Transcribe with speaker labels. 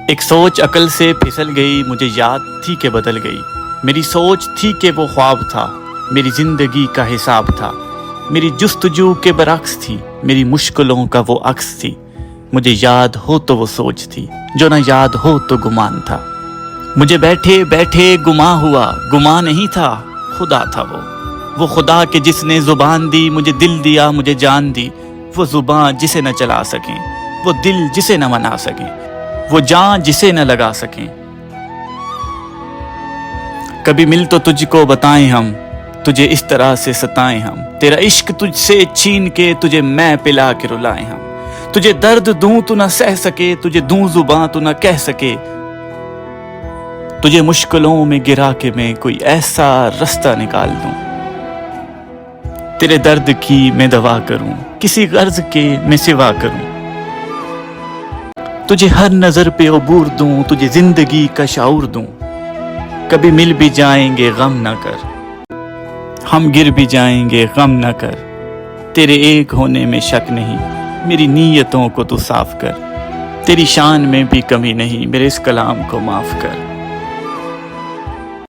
Speaker 1: ایک سوچ عقل سے پھسل گئی، مجھے یاد تھی کہ بدل گئی۔ میری سوچ تھی کہ وہ خواب تھا، میری زندگی کا حساب تھا، میری جستجو کے برعکس تھی، میری مشکلوں کا وہ عکس تھی۔ مجھے یاد ہو تو وہ سوچ تھی، جو نہ یاد ہو تو گمان تھا۔ مجھے بیٹھے بیٹھے گماں ہوا، گماں نہیں تھا، خدا تھا وہ خدا کہ جس نے زبان دی، مجھے دل دیا، مجھے جان دی۔ وہ زبان جسے نہ چلا سکیں، وہ دل جسے نہ منا سکیں، وہ جان جسے نہ لگا سکیں۔ کبھی مل تو تجھ کو بتائیں ہم، تجھے اس طرح سے ستائیں ہم، تیرا عشق تجھ سے چھین کے تجھے میں پلا کے رلائیں ہم۔ تجھے درد دوں تو نہ سہ سکے، تجھے دوں زباں تو نہ کہہ سکے، تجھے مشکلوں میں گرا کے میں کوئی ایسا رستہ نکال دوں۔ تیرے درد کی میں دوا کروں، کسی غرض کے میں سوا کروں، تجھے ہر نظر پہ عبور دوں، تجھے زندگی کا شعور دوں۔ کبھی مل بھی جائیں گے غم نہ کر، ہم گر بھی جائیں گے غم نہ کر، تیرے ایک ہونے میں شک نہیں، میری نیتوں کو تو صاف کر، تیری شان میں بھی کمی نہیں، میرے اس کلام کو معاف کر۔